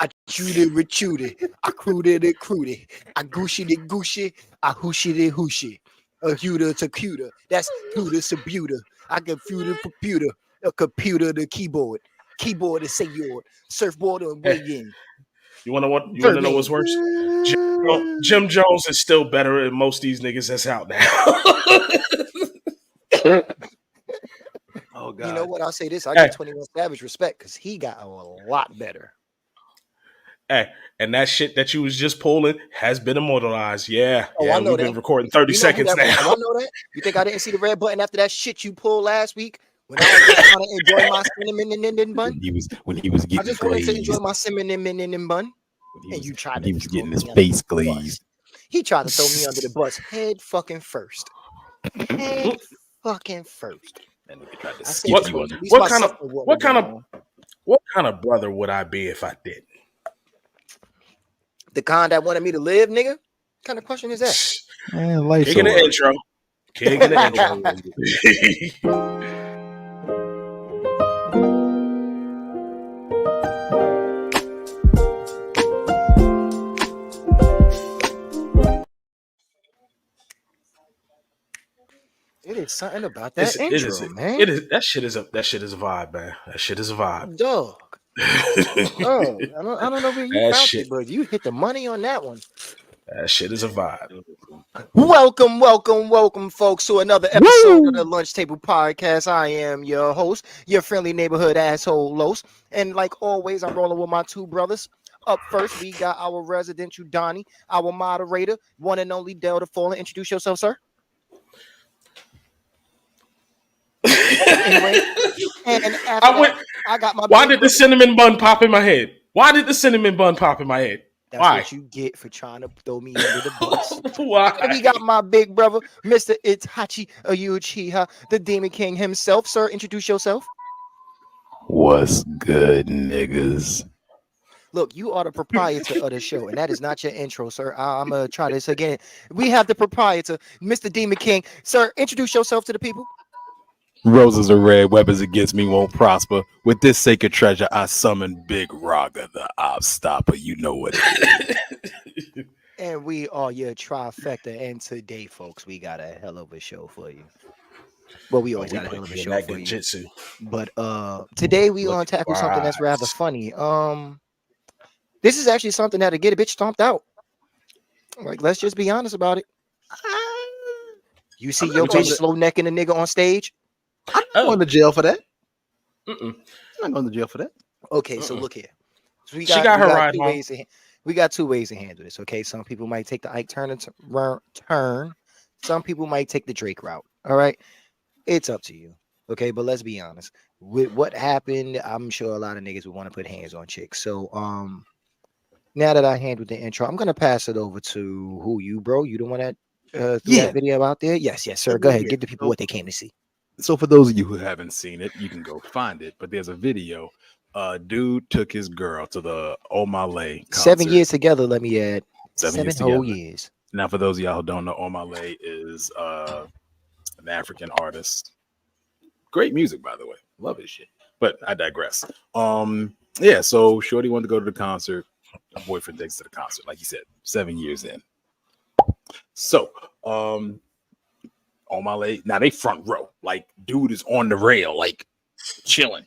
I chewed it with chewed it. I crewed it and crewed it. I gooshy it gooshy. I hooshy it hooshy. A huter to cuter. That's tutor to buter. I can computer computer. A computer to keyboard. Keyboard to say your surfboard and weigh in. You want to know what's worse? Jim Jones is still better than most of these niggas that's out now. Oh God! You know what? I'll say this: I give 21 Savage respect because he got a lot better. Hey, and that shit that you was just pulling has been immortalized. Yeah, I know we've been recording 30 seconds now. I know that. You think I didn't see the red button after that shit you pulled last week when I was just trying to enjoy my cinnamon bun? When he was getting I just glazed. wanted to enjoy my cinnamon bun, and you tried to. He was getting his face glazed. He tried to throw me under the bus head fucking first. Head fucking first. And he tried to skip you under. What kind of brother would I be if I didn't? The kind that wanted me to live, nigga? What kind of question is that? Kicking the intro. Kicking the intro. It is something about that intro, man. That shit is a vibe, man. That shit is a vibe. Dog. Oh, I don't know where you found it, but you hit the money on that one. That shit is a vibe. Welcome, folks, to another episode of the Lunch Table Podcast. I am your host, your friendly neighborhood asshole, Los. And like always, I'm rolling with my two brothers. Up first, we got our residential Donnie, our moderator, one and only Delta Fallen. Introduce yourself, sir. Anyway, and after I got my. Why did the cinnamon bun pop in my head? Why? That's what you get for trying to throw me under the bus. Why? And we got my big brother, Mr. Itachi Uchiha, the Demon King himself. Sir, introduce yourself. What's good, niggas? Look, you are the proprietor of the show, and that is not your intro, sir. I'm going to try this again. We have the proprietor, Mr. Demon King. Sir, introduce yourself to the people. Roses are red, weapons against me won't prosper. With this sacred treasure, I summon Big Raga, the Obstopper. You know what it is. And we are your trifecta. And today, folks, we got a hell of a show for you. Well, we always got a hell of a show for you. But today we gonna tackle something that's rather funny. This is actually something that'll get a bitch stomped out. Like, let's just be honest about it. You see your bitch slow necking a nigga on stage? I'm not going to jail for that. I'm not going to jail for that. Okay, so look here. So we got her ride home. We got two ways to handle this. Okay, some people might take the Ike Turner turn. Some people might take the Drake route. All right, it's up to you. Okay, but let's be honest. With what happened, I'm sure a lot of niggas would want to put hands on chicks. So now that I handled the intro, I'm gonna pass it over to who you, bro. You the one that threw that video out there? Yes, sir. Go ahead, give the people what they came to see. So for those of you who haven't seen it, you can go find it. But there's a video. Dude took his girl to the Omale concert. 7 years together, let me add. 7 whole years. Now, for those of y'all who don't know, Omale is an African artist. Great music, by the way. Love his shit. But I digress. Yeah, so Shorty wanted to go to the concert. Her boyfriend takes to the concert, like you said, 7 years in. So, Omale, now they front row, like dude is on the rail, like chilling.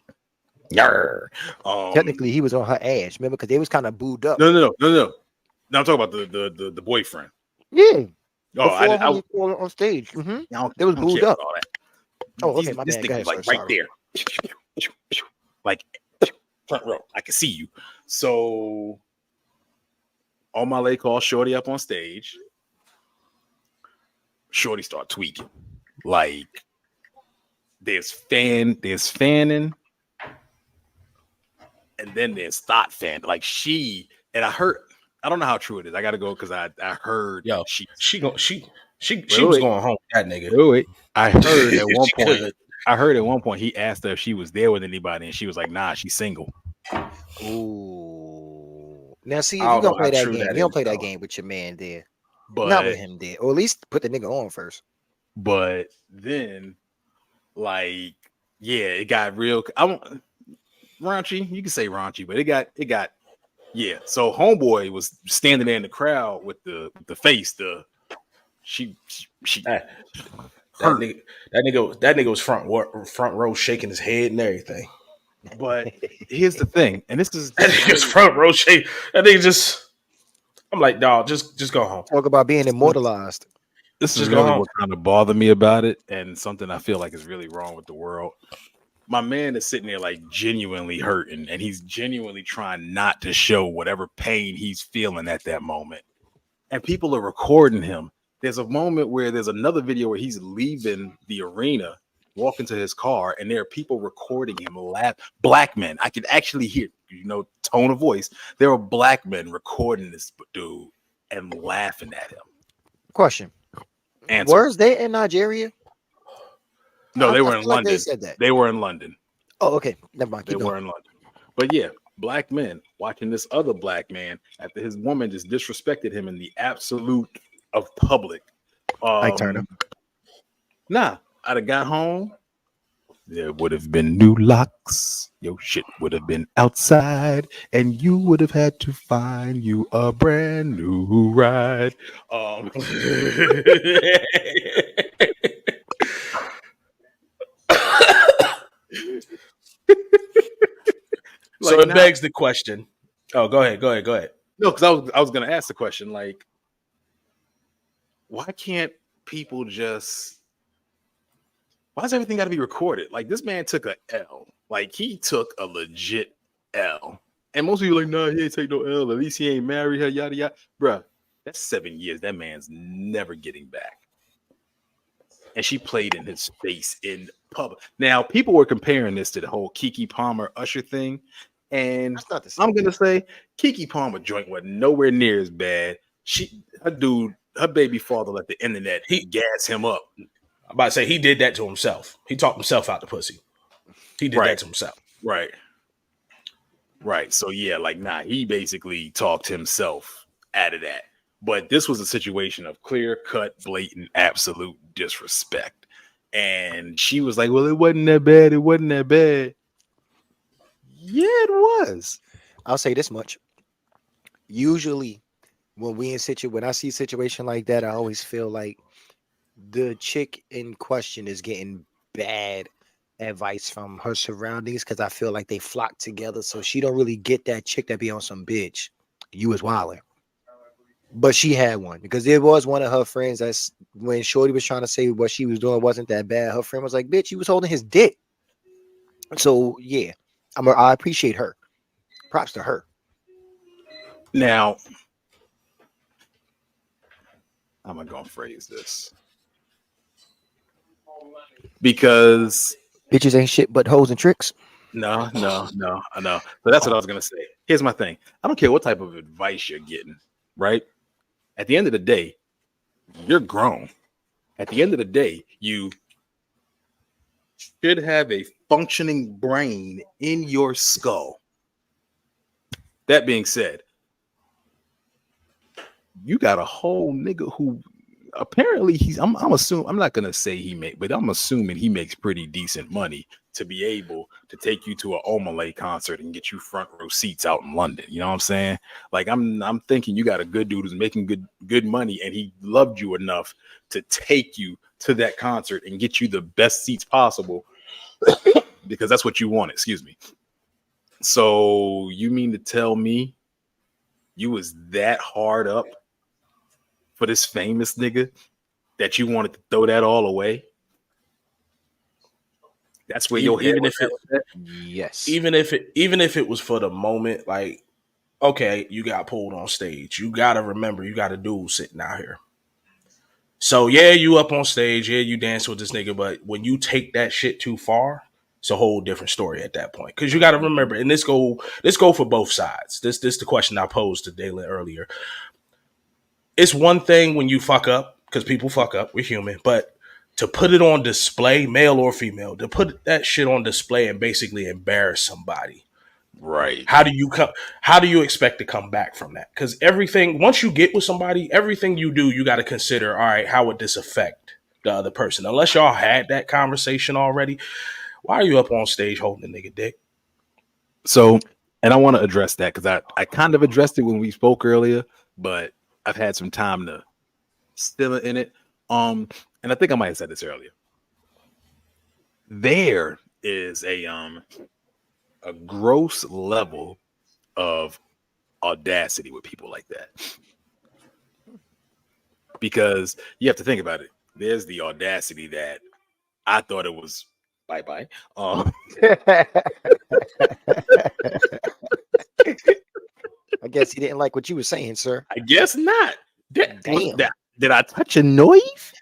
Technically, he was on her ass, remember? Because they was kind of booed up. No. Now I'm talking about the boyfriend. Yeah. Oh, I on stage. Mm-hmm. They was booed up. All that. Oh, okay. My this bad. thing was like right there, like front row. I can see you. So, Omale calls Shorty up on stage. Shorty start tweaking. Like there's fanning, and then there's thought fan. Like I don't know how true it is. I gotta go because I heard she was going home with that nigga. Wait. I heard at one point he asked her if she was there with anybody, and she was like, nah, she's single. Ooh. Now see, if you gonna play that game, you don't play that game with your man there. But not with him there, or at least put the nigga on first. But then, like, yeah, it got real. Raunchy. You can say raunchy, but it got Yeah. So homeboy was standing there in the crowd with the face. She That hurt. that nigga was front row shaking his head and everything. But here's the thing, and this is That nigga's front row shake. That nigga just. I'm like, dog, just go home. Talk about being immortalized. This is Just go really home. what kind of bothered me about it, and something I feel like is really wrong with the world. My man is sitting there like genuinely hurting, and he's genuinely trying not to show whatever pain he's feeling at that moment. And people are recording him. There's a moment where there's another video where he's leaving the arena, walking to his car, and there are people recording him laugh. Black men. I could actually hear, tone of voice. There are black men recording this dude and laughing at him. Question. Answer. Where's they in Nigeria? No, they were in feel like London. they said that. They were in London. Oh, okay. Never mind. They Keep were going. in London. But yeah, black men watching this other black man after his woman just disrespected him in the absolute of public. Ike Turner. Nah, I'd have got home. There would have been new locks. Your shit would have been outside, and you would have had to find you a brand new ride. So Like, it begs the question. Oh, go ahead. No, because I was gonna ask the question, like, why can't people just? Why does everything got to be recorded? Like, this man took a L. Like, he took a legit L. And most people are like, nah, he ain't take no L. At least he ain't married her, yada yada. Bruh, that's 7 years. That man's never getting back. And she played in his face in public. Now, people were comparing this to the whole Keke Palmer Usher thing. And That's not the same. I'm gonna say Keke Palmer joint was nowhere near as bad. Her baby father let the internet gas him up. I'm about to say he did that to himself. He talked himself out the pussy. He did that to himself. Right. So yeah, like, nah, he basically talked himself out of that. But this was a situation of clear-cut, blatant, absolute disrespect. And she was like, well, it wasn't that bad. It wasn't that bad. Yeah, it was. I'll say this much. Usually when I see a situation like that, I always feel like the chick in question is getting bad advice from her surroundings because I feel like they flock together, so she don't really get that chick that be on some bitch. You was wilding. But she had one because there was one of her friends that's when Shorty was trying to say what she was doing wasn't that bad. Her friend was like, bitch, you was holding his dick. So yeah, I appreciate her. Props to her. Now, I'm gonna phrase this because bitches ain't shit but hoes and tricks. No, I know. But that's what I was gonna say. Here's my thing. I don't care what type of advice you're getting, right? At the end of the day, you're grown. At the end of the day, you should have a functioning brain in your skull. That being said, you got a whole nigga who apparently I'm not gonna say but I'm assuming he makes pretty decent money to be able to take you to an Omalay concert and get you front row seats out in London. You know what I'm saying? Like, I'm thinking you got a good dude who's making good money, and he loved you enough to take you to that concert and get you the best seats possible because that's what you want. Excuse me. So you mean to tell me you was that hard up for this famous nigga that you wanted to throw that all away? That's where your head was at? Yes. Even if it was for the moment, like, okay, you got pulled on stage. You gotta remember, you got a dude sitting out here. So yeah, you up on stage, yeah, you dance with this nigga, but when you take that shit too far, it's a whole different story at that point. Because you got to remember, and this go for both sides. This the question I posed to Dayla earlier. It's one thing when you fuck up, because people fuck up, we're human, but to put it on display, male or female, to put that shit on display and basically embarrass somebody. Right. How do you expect to come back from that? Because everything, once you get with somebody, everything you do, you got to consider, all right, how would this affect the other person? Unless y'all had that conversation already, why are you up on stage holding the nigga dick? So And I want to address that because I kind of addressed it when we spoke earlier, but I've had some time to still in it. And I think I might have said this earlier. There is a gross level of audacity with people like that. Because you have to think about it. There's the audacity that I thought it was bye-bye. I guess he didn't like what you were saying, sir. I guess not. Damn. Did I touch a noise?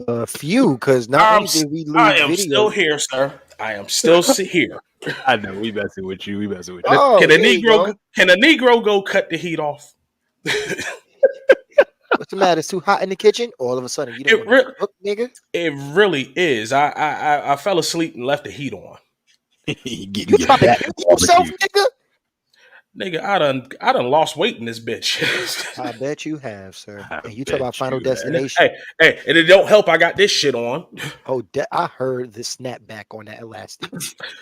A few, because not only did we lose I am video. still here, sir. I am still here. I know we messing with you. Oh, Can a there you Negro go. can a Negro go cut the heat off? What's the matter? It's too hot in the kitchen. All of a sudden, you don't It want to cook, nigga. It really is. I fell asleep and left the heat on. You You trying to kill yourself, nigga? Nigga, I done lost weight in this bitch. I bet you have, sir. I And you talk about bet Final you have. Destination. Hey, and it don't help. I got this shit on. Oh, I heard the snapback on that elastic.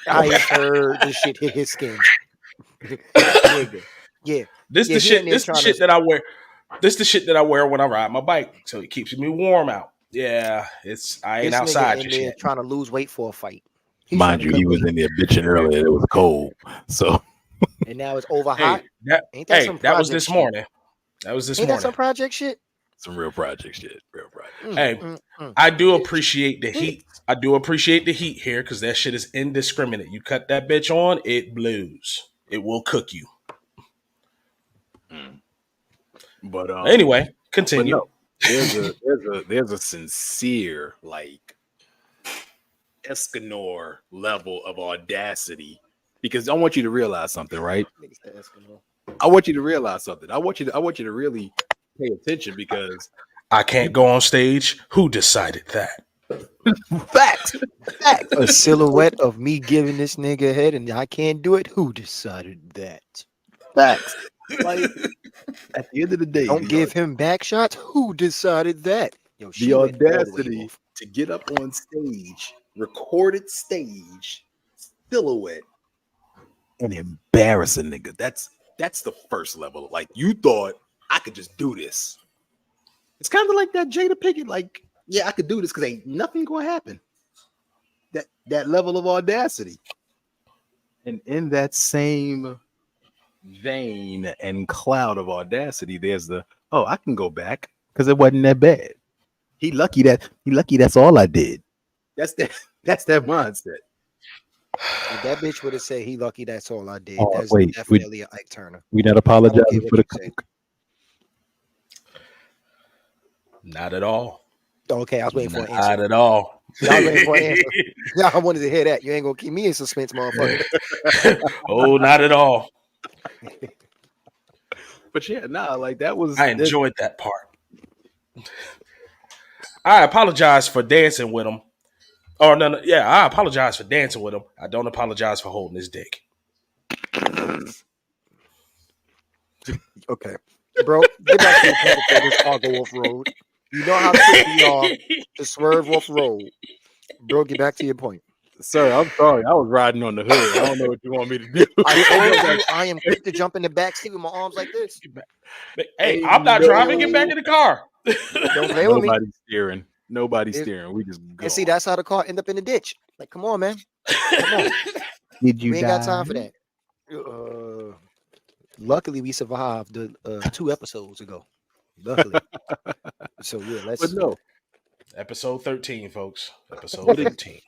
I heard the shit hit his skin. Nigga. Yeah. This Yeah, the he shit. in there This the trying shit to- that I wear. This the shit that I wear when I ride my bike, so it keeps me warm out. Yeah, I ain't This outside nigga in just there yet. trying to lose weight for a fight. He's Mind trying you, to he cut was weight. in there bitching earlier. It was cold. So And now it's over hot. Hey, Ain't that some that was project this shit? morning. That was this Ain't that morning. some project shit? some real project shit. Real project. Hey, I do appreciate the heat. I do appreciate the heat here because that shit is indiscriminate. You cut that bitch on, it blues. It will cook you. But Anyway, but continue. no, there's a sincere like Escanor level of audacity because I want you to realize something, right? I want you to realize something. I want you to really pay attention because I can't go on stage. Who decided that? facts. A silhouette of me giving this nigga a head and I can't do it. Who decided that? Facts. Like at the end of the day, Don't give him back shots. Who decided that? Yo, she the went all the way audacity off. to get up on stage, recorded stage, silhouette, and embarrass a nigga. That's the first level. Like you thought I could just do this. It's kind of like that Jada Pinkett. Like, yeah, I could do this because ain't nothing gonna happen. That level of audacity. And in that same vein and cloud of audacity, there's the I can go back because it wasn't that bad. He lucky that's all I did. That's that mindset. If that bitch would have said he lucky, that's all I did. Oh, That's wait, definitely an Ike Turner. We not apologizing care what for the you say. coke. Not at all. Okay, I was waiting for an Not answer. at all. Yeah, I was waiting for an answer. Yeah, I wanted to hear that. You ain't gonna keep me in suspense, motherfucker. Oh, not at all. But yeah, nah, like that was I enjoyed that part. I apologize for dancing with him. Oh no, yeah, I apologize for dancing with him. I don't apologize for holding his dick. Okay, bro, get back to the point before this car go off road. You know how quick we are to swerve off road, bro. Get back to your point. Sir, I'm sorry. I was riding on the hood. I don't know what you want me to do. I am quick to jump in the back seat with my arms like this. Hey, I'm not driving. Get back in the car. Don't play with me. Nobody's steering. Nobody's It- steering. We just go. And see, that's how the car end up in the ditch. Like, come on, man. Come on. Did We ain't got time for that. Luckily, we survived the 2 episodes ago. Luckily. So yeah, let's. But no, Episode 13, folks. Episode What is- 13.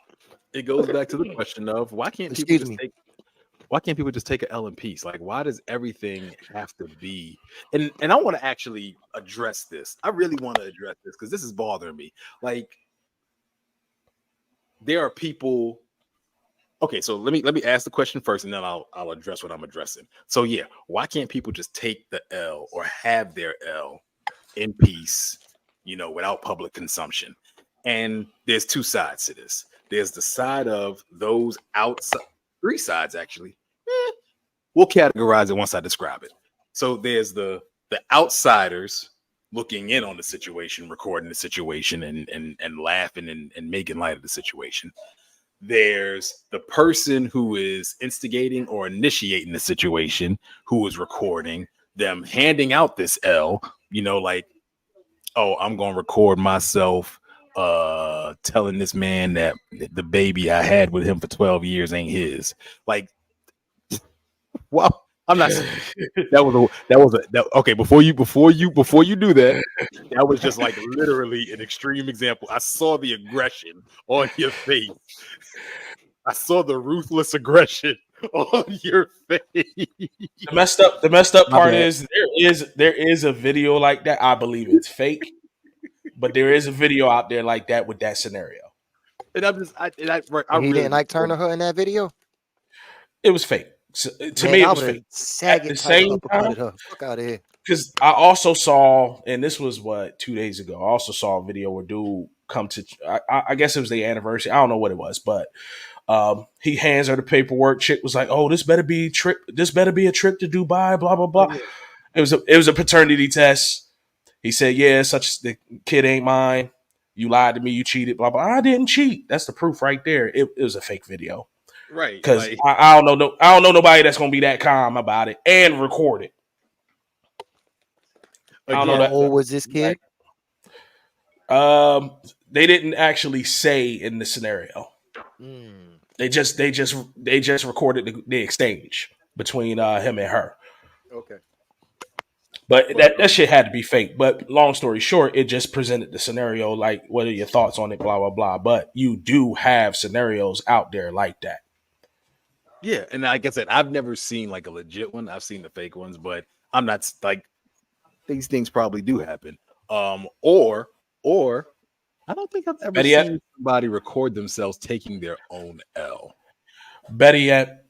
it goes back to the question of why can't people Excuse just me. take an L in peace? Like, why does everything have to be? And I want to actually address this. I really want to address this because this is bothering me. Like, there are people. Okay, so let me ask the question first, and then I'll address what I'm addressing. So yeah, why can't people just take the L or have their L in peace, without public consumption? And there's 2 sides to this. There's the side of those outside, 3 sides actually. We'll categorize it once I describe it. So there's the outsiders looking in on the situation, recording the situation, and laughing and making light of the situation. there's the person who is instigating or initiating the situation, who is recording them handing out this L, like, oh, I'm gonna record myself telling this man that the baby I had with him for 12 years ain't his. Like, well, I'm not okay. Before you do that, that was just like literally an extreme example. I saw the aggression on your face. I saw the ruthless aggression on your face. The messed up My part bad. is there is a video like that. I believe it's fake, but there is a video out there like that with that scenario. And I'm just, I He really didn't like Turner her in that video. It was fake. So, to Man, me, I it was would've fake. sagged At the it tight same uppercutted time, her. Fuck out of here. because I also saw, and this was 2 days ago. I also saw a video where dude come to. I guess it was the anniversary. I don't know what it was, but he hands her the paperwork. Chick was like, "Oh, this better be a trip to Dubai." Blah blah blah. Oh, yeah. It was a paternity test. He said, "Yeah, the kid ain't mine. You lied to me. You cheated. Blah blah." I didn't cheat. That's the proof right there. It was a fake video. right. Because Like, I don't know. I don't know nobody that's gonna be that calm about it and record it. I don't know How that. old was this kid? They didn't actually say in the scenario. Mm. They just recorded the exchange between him and her. Okay. But that shit had to be fake. But long story short, it just presented the scenario like, what are your thoughts on it? Blah blah blah. But you do have scenarios out there like that. yeah, and like I said, I've never seen like a legit one. I've seen the fake ones, but I'm not like, these things probably do happen. Or I don't think I've ever Better yet- seen somebody record themselves taking their own L. Better yet,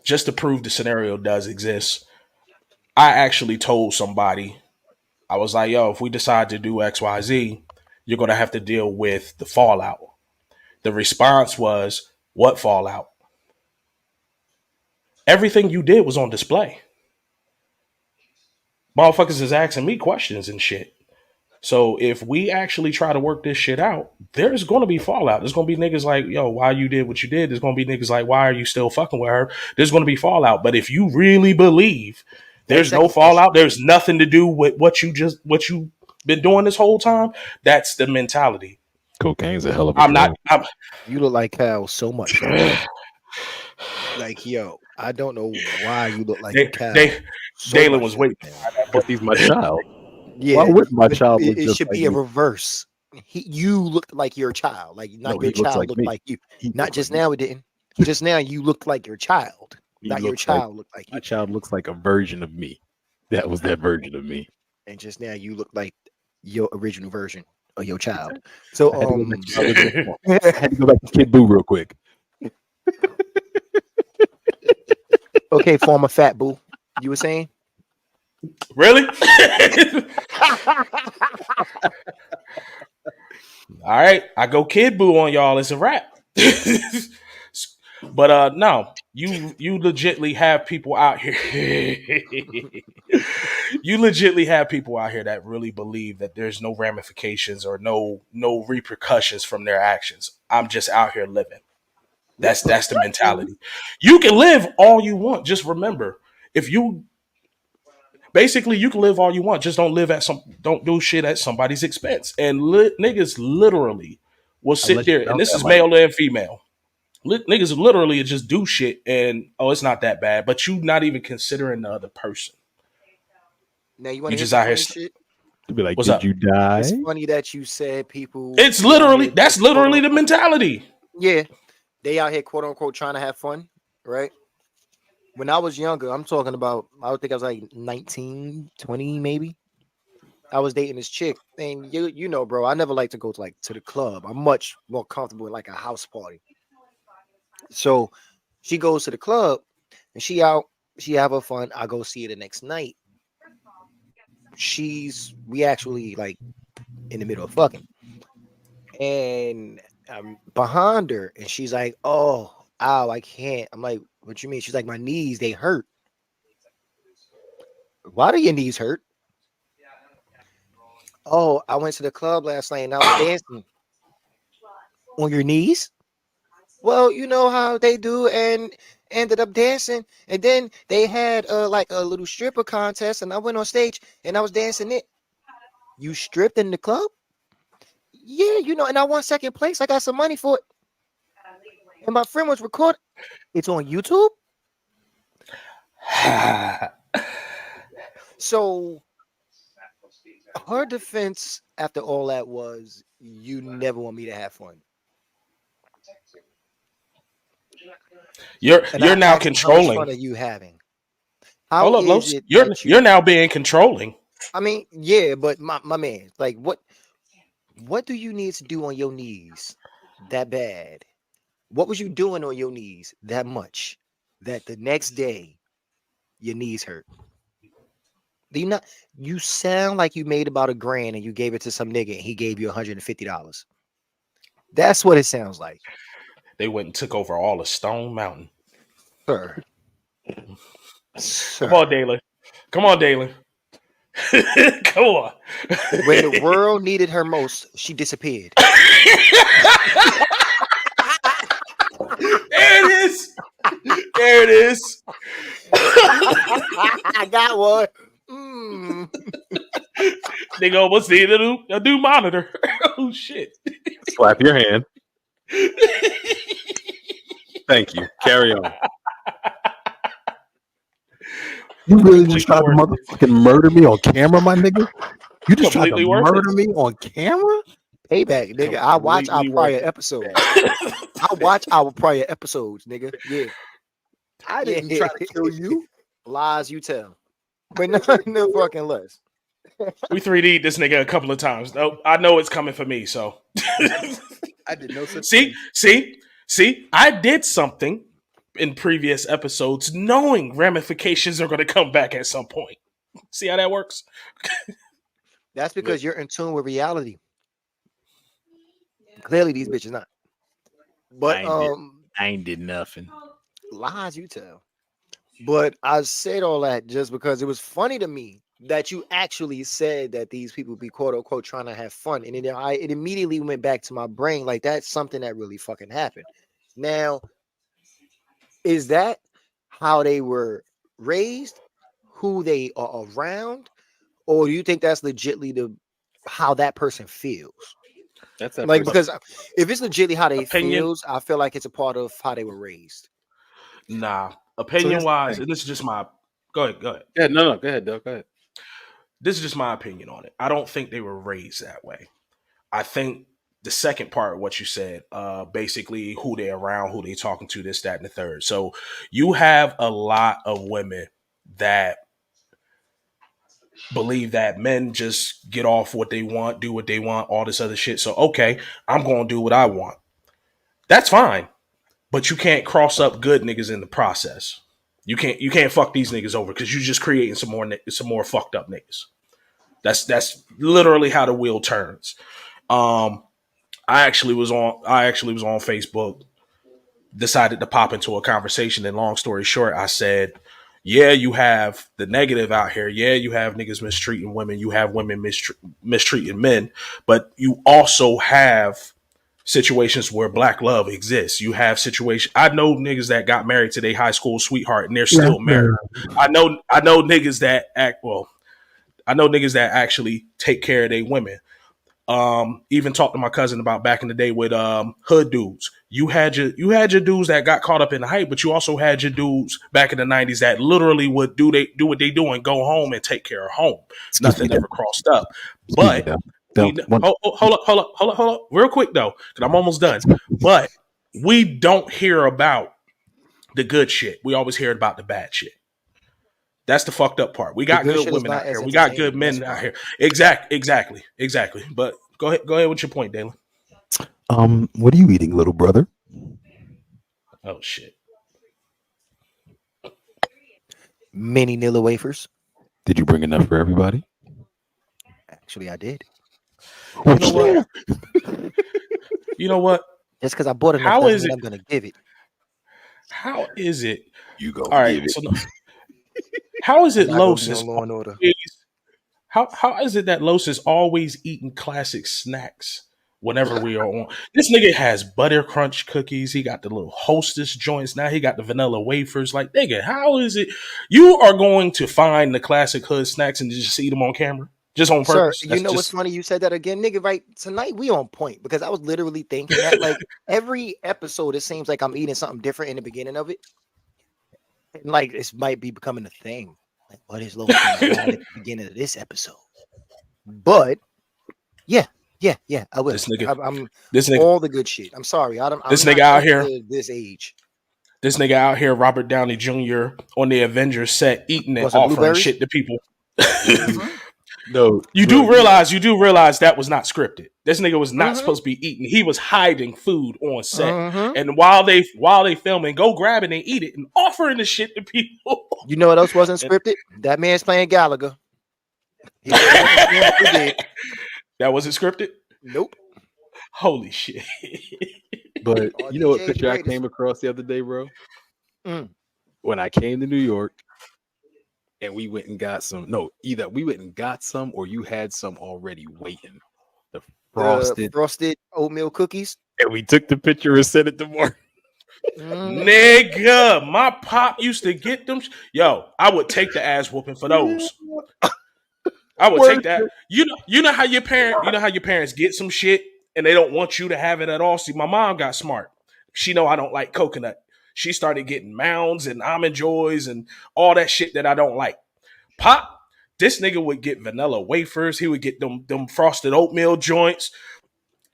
just to prove the scenario does exist, I actually told somebody, I was like, yo, if we decide to do XYZ, you're going to have to deal with the fallout. The response was, what fallout? Everything you did was on display. Motherfuckers is asking me questions and shit. So if we actually try to work this shit out, there's going to be fallout. There's going to be niggas like, yo, why you did what you did? There's going to be niggas like, why are you still fucking with her? There's going to be fallout. But if you really believe there's no fallout, there's nothing to do with what you've been doing this whole time, that's the mentality. Cocaine's a hell of a You look like Cal so much. Like, yo, I don't know why you look like Cal. Dalen was waiting. But he's my child. Yeah, why would my child look it just should like be a me? reverse. You looked like your child, like not No, your he looks child like looked me. like you. He Not looks just like me. now, it didn't. Just now, you looked like your child. He Not your looks like- child looked like My you. child looks like a version of me. That was that version of me. And just now, you look like your original version of your child. So, I had to go back to Kid Boo real quick. okay, former fat boo, you were saying? Really? All right, I go Kid Boo on y'all. It's a wrap. But no, you legitly have people out here. You legitly have people out here that really believe that there's no ramifications or no repercussions from their actions. I'm just out here living. That's the mentality. You can live all you want. Just remember, you can live all you want. Just don't do shit at somebody's expense. And niggas literally will sit Unless you there, and felt this that is way. male and female. Niggas literally just do shit, and it's not that bad. But you not even considering the other person. Now you want You to just out here. shit? To be like, What's did up? you die? It's funny that you said people. It's literally that's literally the mentality. Yeah, they out here quote unquote trying to have fun, right? When I was younger, I'm talking about, I would think I was like 19, 20 maybe. I was dating this chick, and you know, bro, I never like to go to the club. I'm much more comfortable in like a house party. So she goes to the club and she have her fun. I go see her the next night. We actually like in the middle of fucking, and I'm behind her, and she's like, "Oh, ow, I can't." I'm like, "What you mean?" She's like, "My knees, they hurt." Why do your knees hurt? Oh, I went to the club last night and I was dancing. On your knees? Well, you know how they do, and ended up dancing, and then they had like a little stripper contest, and I went on stage and I was dancing it. You stripped in the club? Yeah, and I won second place. I got some money for it, and my friend was recording. It's on YouTube. So her defense after all that was, you never want me to have fun. You're And you're I now asked him, how much fun controlling. are you having? Hold How up, is Los. it You're that you're you? now being controlling. I mean, yeah, but my man, like, what do you need to do on your knees that bad? What was you doing on your knees that much that the next day your knees hurt? Do you not? You sound like you made about $1,000 and you gave it to some nigga and he gave you $150. That's what it sounds like, They went and took over all of Stone Mountain. sir. Come on, Sir. Dalen. Come on, Dalen. Come on. When the world needed her most, she disappeared. There it is. There it is. I got one. Mm. Nigga almost needed a new monitor. Oh shit. Slap your hand. Thank you. Carry on. You really just tried to motherfucking murder me on camera, my nigga? You just tried to Completely worth murder it. me on camera? Payback, nigga. I watch our Completely prior worth it. episodes. I watch our prior episodes, nigga. Yeah. I didn't Yeah. try to kill you. Lies you tell. But no fucking less. We 3D'd this nigga a couple of times. Nope, I know it's coming for me. So I did no such thing. see, I did something in previous episodes, knowing ramifications are going to come back at some point. See how that works? That's because you're in tune with reality. Clearly, these bitches not. But I ain't did nothing. lies you tell. But I said all that just because it was funny to me that you actually said that these people be quote unquote trying to have fun, and it immediately went back to my brain like that's something that really fucking happened. Now, is that how they were raised, who they are around, or do you think that's legitly how that person feels? That's that Like, person. because if it's legitly how they Opinion. feels, I feel like it's a part of how they were raised. Nah, here's opinion the wise, thing. and this is just my. Go ahead. Yeah, no, go ahead, Doug. Go ahead. This is just my opinion on it. I don't think they were raised that way. I think the second part of what you said, basically who they around, who they talking to, this, that, and the third. So you have a lot of women that believe that men just get off what they want, do what they want, all this other shit. So okay, I'm gonna do what I want. That's fine, but you can't cross up good niggas in the process. You can't fuck these niggas over because you're just creating some more fucked up niggas. That's literally how the wheel turns. I actually was on Facebook, decided to pop into a conversation, and long story short, I said, yeah, you have the negative out here. Yeah, you have niggas mistreating women. You have women mistreating men, but you also have situations where black love exists. You have situations. I know niggas that got married to their high school sweetheart and they're still married. I know niggas that I know niggas that actually take care of their women. Even talked to my cousin about back in the day with hood dudes. You had your dudes that got caught up in the hype, but you also had your dudes back in the 90s that literally would do what they do and go home and take care of home. Nothing ever crossed up. But hold up, real quick though, because I'm almost done. But we don't hear about the good shit. We always hear about the bad shit. That's the fucked up part. We got good women out here. We got good men out here. Exactly. But go ahead with your point, Dalen. What are you eating, little brother? Oh shit. Mini Nilla wafers. Did you bring enough for everybody? Actually, I did. You know what? You know what? Just because I bought enough, How is doesn't mean it? I'm gonna give it. How is it? You go. All right. So how is it I'm not gonna Los be is on Law and Order. always, how is it that Los is always eating classic snacks whenever we are on. This nigga has butter crunch cookies. He got the little Hostess joints. Now he got the vanilla wafers. Like, nigga, how is it? You are going to find the classic hood snacks and just eat them on camera? Just on Sir, purpose? you know what's funny? You said that again, nigga. Right tonight, we on point because I was literally thinking that like every episode, it seems like I'm eating something different in the beginning of it, and like this might be becoming a thing. Like, what is Logan at the beginning of this episode? But yeah, I will. This nigga, I'm this nigga, all the good shit. I'm sorry, I'm this not nigga out used here. to this age. This nigga out here, Robert Downey Jr. on the Avengers set, eating and Want some offering blueberries? shit to people. No, You do realize that was not scripted. This nigga was not Mhm. supposed to be eating. He was hiding food on set. Mhm. And while they filming, go grab it and eat it and offering the shit to people. You know what else wasn't scripted? That man's playing Gallagher. He did. That wasn't scripted? Nope. Holy shit. but All you know what DJs picture I greatest. came across the other day, bro? Mm. When I came to New York and we went and got some. No, either we went and got some or you had some already waiting. The The frosted. frosted oatmeal cookies. And we took the picture and sent it to Mark. Mm. Nigga, my pop used to get them. Yo, I would take the ass whooping for those. I would take that. You know how your parents get some shit and they don't want you to have it at all. See, my mom got smart. She know I don't like coconut. She started getting Mounds and Almond Joys and all that shit that I don't like. Pop, this nigga would get vanilla wafers. He would get them frosted oatmeal joints.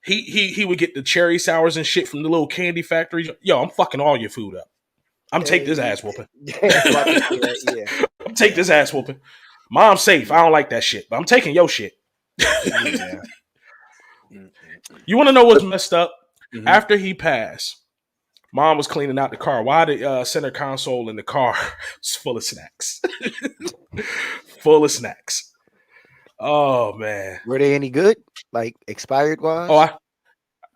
He would get the cherry sours and shit from the little candy factory. Yo, I'm fucking all your food up. I'm take this ass whooping. Yeah. I'm take this ass whooping. Mom's safe. I don't like that shit, but I'm taking your shit. Yeah. You want to know what's messed up? Mhm. After he passed, Mom was cleaning out the car. Why the center console in the car was full of snacks? Full of snacks. Oh, man. Were they any good? Like expired wise?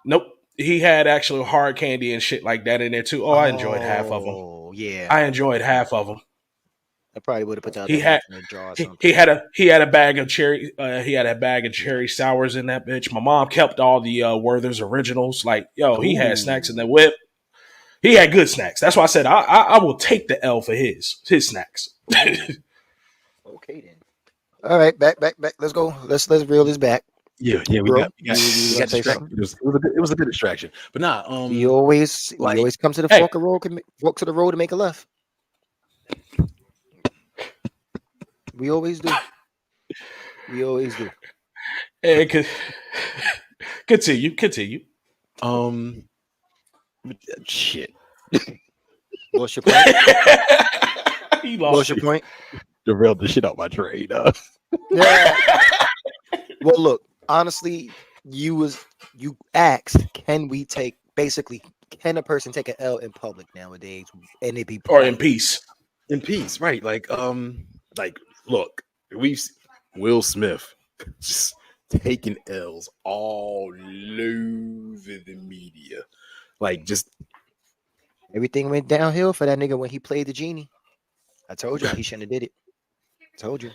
Nope. He had actual hard candy and shit like that in there, too. I enjoyed half of them. Oh, yeah. I enjoyed half of them. I probably would have put that He had- in a jar or He, something. he had a bag of cherry sours in that bitch. My mom kept all the Werther's originals. Like, yo, he had snacks in the whip. He had good snacks. That's why I said I will take the L for his snacks. Okay then. All right, back. Let's go. Let's reel this back. Yeah, we Bro, got you got distracted. something? It was a good distraction. But nah, We always come to the Hey. fork to the road to make a left. We always do. And continue. Shit. What's your point? He lost What's your point? Derailed the shit out my trade. Yeah. Well, look, honestly, you asked, can a person take an L in public nowadays and it be or in peace. In peace, right? Like look, Will Smith just taking L's all over the media. Like, just everything went downhill for that nigga when he played the genie. I told you he shouldn't have did it. Told you.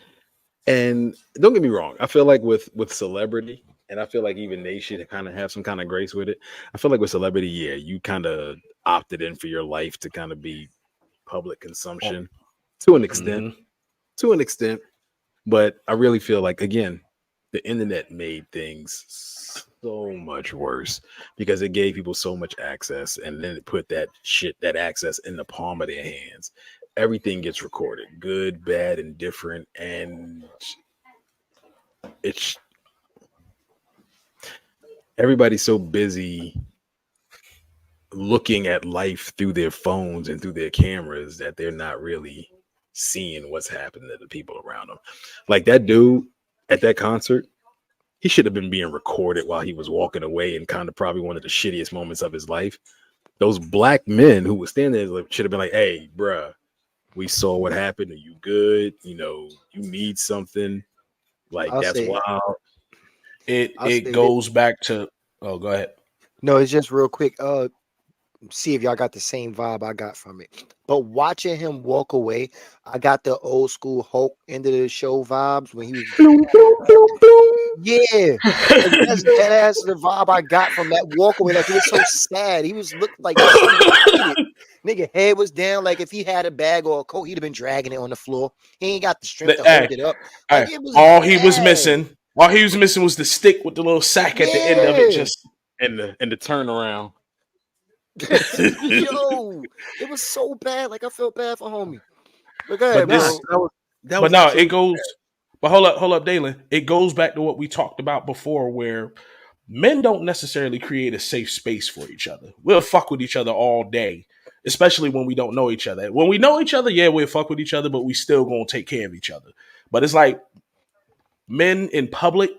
and don't get me wrong, I feel like with celebrity, and I feel like even they should kind of have some kind of grace with it. I feel like with celebrity, yeah, you kind of opted in for your life to kind of be public consumption to an extent. But I really feel like, again, the internet made things so much worse because it gave people so much access, and then it put that access in the palm of their hands. Everything gets recorded, good, bad, and different, and it's everybody's so busy looking at life through their phones and through their cameras that they're not really seeing what's happening to the people around them. Like that dude at that concert, he should have been being recorded while he was walking away, and kind of probably one of the shittiest moments of his life. Those black men who were standing there should have been like, "Hey, bruh, we saw what happened. Are you good? You know, you need something." Like, I'll that's say- wild. It goes back to go ahead. No, it's just real quick. See if y'all got the same vibe I got from it. But watching him walk away, I got the old school Hulk end of the show vibes when he was Yeah, like that's the vibe I got from that walkaway. Like it was so sad. He was looked like so defeated. Nigga head was down. Like if he had a bag or a coat, he'd have been dragging it on the floor. He ain't got the strength to Hey, hold it up. Like hey, it was all he was bad. missing, was the stick with the little sack at the end of it. Yeah. Just And the turnaround. Yo, it was so bad. Like I felt bad for homie. But go ahead, But bro. this, but no, it goes. But hold up, Dalen. It goes back to what we talked about before, where men don't necessarily create a safe space for each other. We'll fuck with each other all day, especially when we don't know each other. When we know each other, yeah, we'll fuck with each other, but we still gonna take care of each other. But it's like men in public,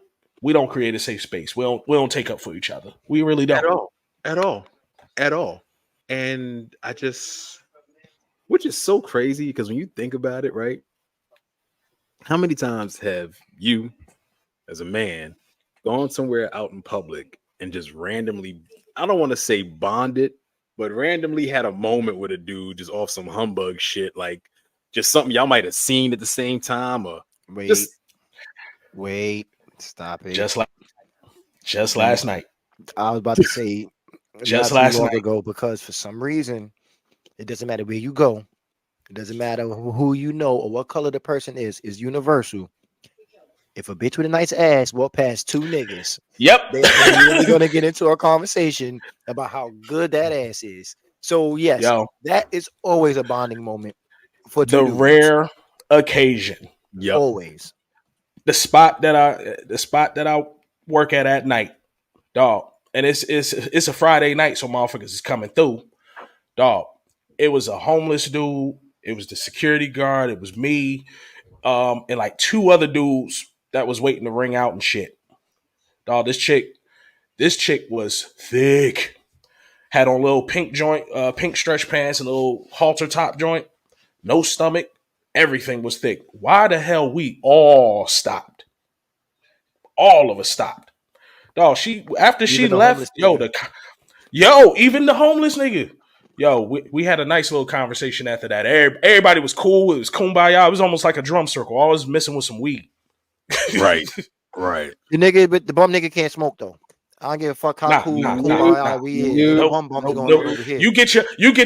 we don't create a safe space. We don't take up for each other. We really don't. At all. And I just, which is so crazy because when you think about it, right? How many times have you, as a man, gone somewhere out in public and just randomly, I don't want to say bonded, but randomly had a moment with a dude just off some humbug shit, like just something y'all might have seen at the same time, or Wait, stop it. Just last night. I was about to say Just not too last long night. ago, because for some reason it doesn't matter where you go, it doesn't matter who you know or what color the person is universal. If a bitch with a nice ass walk past two niggas, Yep. they're immediately gonna get into a conversation about how good that ass is. So yes, Yo, that is always a bonding moment for two the dudes. rare occasion. yep. Always. The spot that I work at night, dog. And it's a Friday night, so motherfuckers is coming through. Dog. It was a homeless dude. It was the security guard. It was me. And like two other dudes that was waiting to ring out and shit. Dog, this chick was thick. Had on a little pink stretch pants and a little halter top joint. No stomach. Everything was thick. Why the hell we all stopped? All of us stopped. Dog, after she Even the left, homeless even the homeless nigga. Yo, we had a nice little conversation after that. Everybody was cool. It was kumbaya. It was almost like a drum circle. I was missing with some weed. Right. But the bum nigga can't smoke though. I don't give a fuck how cool we is. The bum bum's going over here. You get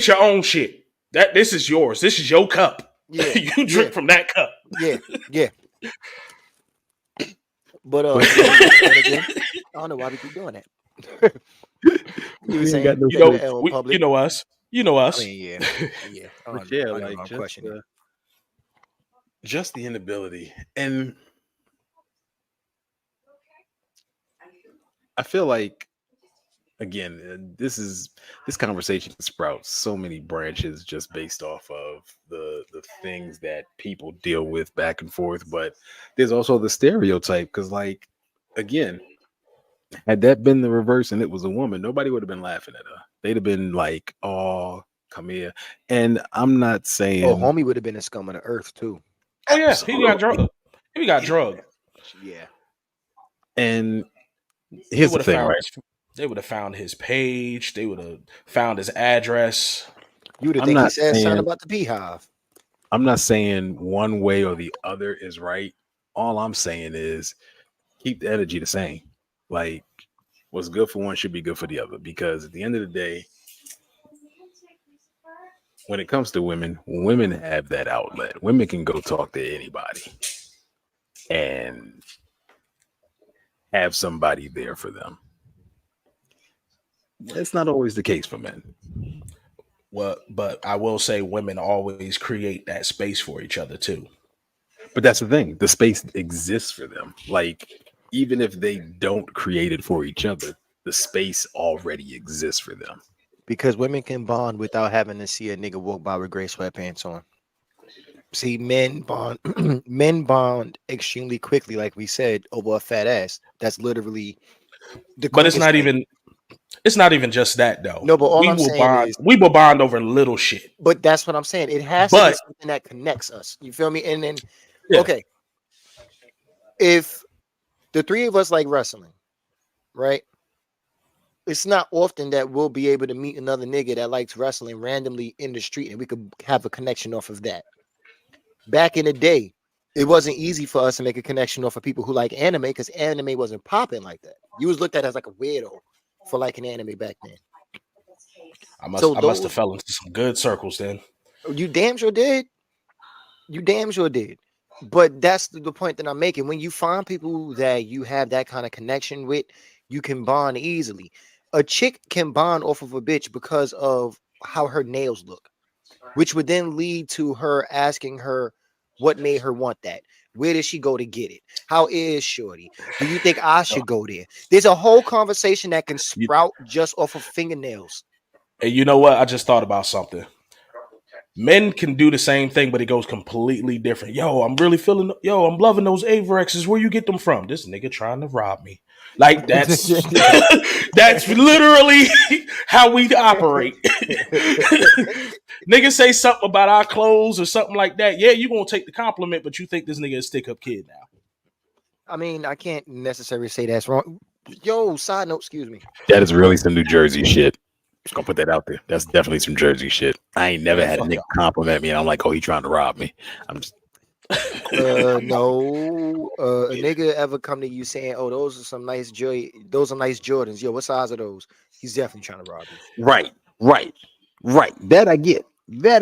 your own shit. This is yours. This is your cup. Yeah, you drink from that cup. Yeah. But again, I don't know why we keep doing that. You were saying, You know us. You know us. I mean, yeah. But yeah, like just the inability, and I feel like, again, this conversation sprouts so many branches just based off of the things that people deal with back and forth. But there's also the stereotype, because, like, again, had that been the reverse and it was a woman, nobody would have been laughing at her. They'd have been like, "Oh, come here." And I'm not saying, homie would have been a scum of the earth too. Oh yeah, he got drugged. Yeah. And here's the thing, right? They would have found his page. They would have found his address. You would have think he said something about the beehive. I'm not saying one way or the other is right. All I'm saying is keep the energy the same. Like, what's good for one should be good for the other. Because at the end of the day, when it comes to women have that outlet. Women can go talk to anybody and have somebody there for them. It's not always the case for men. Well, but I will say women always create that space for each other too. But that's the thing. The space exists for them. Like, even if they don't create it for each other, the space already exists for them. Because women can bond without having to see a nigga walk by with gray sweatpants on. See, men bond extremely quickly, like we said, over a fat ass. That's literally the But it's not even just that though. No, but all I'm saying is we will bond over little shit. But that's what I'm saying. It has to be something that connects us. You feel me? And then okay. If the three of us like wrestling, right? It's not often that we'll be able to meet another nigga that likes wrestling randomly in the street and we could have a connection off of that. Back in the day, it wasn't easy for us to make a connection or for people who like anime because anime wasn't popping like that. You was looked at as like a weirdo for liking anime back then. I must So have those fell into some good circles then. you damn sure did. You damn sure did. But that's the point that I'm making. When you find people that you have that kind of connection with, you can bond easily. A chick can bond off of a bitch because of how her nails look, which would then lead to her asking her what made her want that. Where did she go to get it? How is Shorty? Do you think I should go there? There's a whole conversation that can sprout just off of fingernails. And you know what? I just thought about something. Men can do the same thing, but it goes completely different. Yo, I'm loving those Averexes. Where you get them from? This nigga trying to rob me. Like that's that's literally how we operate. Niggas say something about our clothes or something like that. Yeah, you gonna take the compliment, but you think this nigga is a stick-up kid now. I mean, I can't necessarily say that's wrong. Yo, side note, excuse me. That is really some New Jersey shit. Just gonna put that out there. That's definitely some Jersey shit. I ain't never had a nigga compliment me and I'm like, oh, he trying to rob me. I'm just No, a nigga ever come to you saying, "Oh, those are nice Jordans." Yo, what size are those? He's definitely trying to rob you. right. That I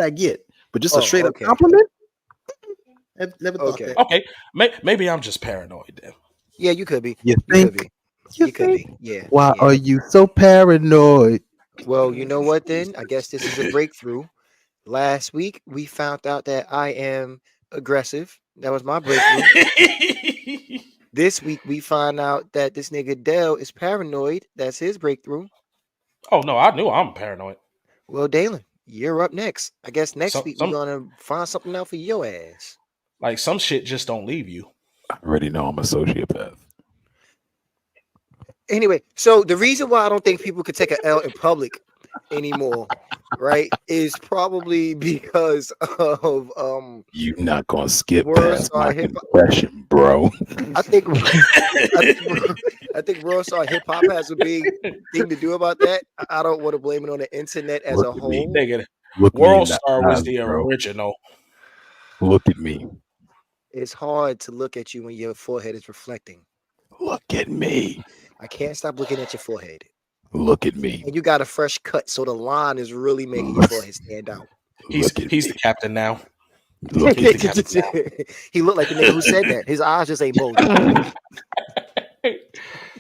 get. But just a straight up okay. compliment? I've never thought Okay. that. Okay, maybe I'm just paranoid then. Yeah, you could be. You You think? could be. You You could think? be. Yeah. Why yeah. are you so paranoid? Well, you know what then? I guess this is a breakthrough. Last week we found out that I am aggressive. That was my breakthrough. This week we find out that this nigga Dell is paranoid. That's his breakthrough. Oh no, I knew I'm paranoid. Well, Dalen, you're up next. I guess next Some- week some- we're gonna find something out for your ass. Like some shit just don't leave you. I already know I'm a sociopath. Anyway, so the reason why I don't think people could take an L in public anymore, right, is probably because of You not gonna skip World past Star my Hip Hop. confession, bro. I think World Star Hip Hop has a big thing to do about that. I don't want to blame it on the internet as a Look at me. whole. Nigga, Look me in World the Star was eyes, the bro. original. Look at me. It's hard to look at you when your forehead is reflecting. Look at me. I can't stop looking at your forehead. Look at me. And you got a fresh cut, so the line is really making your forehead stand out. He's Look at the me. captain now. Look at me. He looked like the nigga who said that. His eyes just ain't bulging.